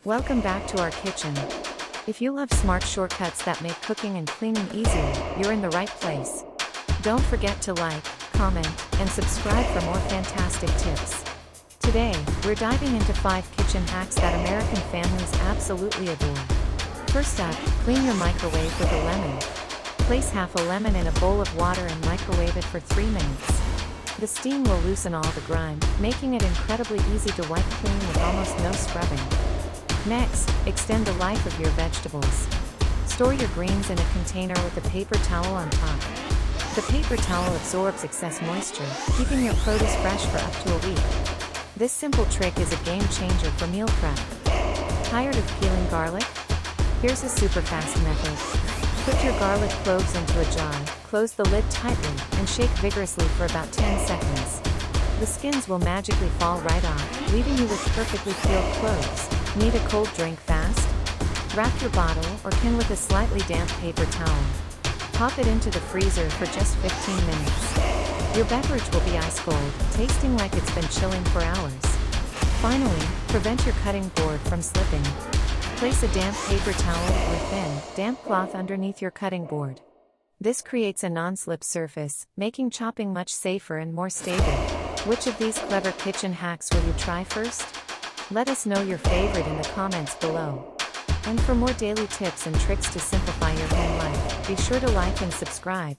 Welcome back to our kitchen. If you love smart shortcuts that make cooking and cleaning easier, you're in the right place. Don't forget to like, comment, and subscribe for more fantastic tips. Today, we're diving into 5 kitchen hacks that American families absolutely adore. First up, clean your microwave with a lemon. Place half a lemon in a bowl of water and microwave it for 3 minutes. The steam will loosen all the grime, making it incredibly easy to wipe clean with almost no scrubbing. Next, extend the life of your vegetables. Store your greens in a container with a paper towel on top. The paper towel absorbs excess moisture, keeping your produce fresh for up to a week. This simple trick is a game changer for meal prep. Tired of peeling garlic? Here's a super fast method. Put your garlic cloves into a jar, close the lid tightly, and shake vigorously for about 10 seconds. The skins will magically fall right off, leaving you with perfectly peeled cloves. Need a cold drink fast? Wrap your bottle or can with a slightly damp paper towel. Pop it into the freezer for just 15 minutes. Your beverage will be ice cold, tasting like it's been chilling for hours. Finally, prevent your cutting board from slipping. Place a damp paper towel or thin, damp cloth underneath your cutting board. This creates a non-slip surface, making chopping much safer and more stable. Which of these clever kitchen hacks will you try first? Let us know your favorite in the comments below. And for more daily tips and tricks to simplify your home life, be sure to like and subscribe.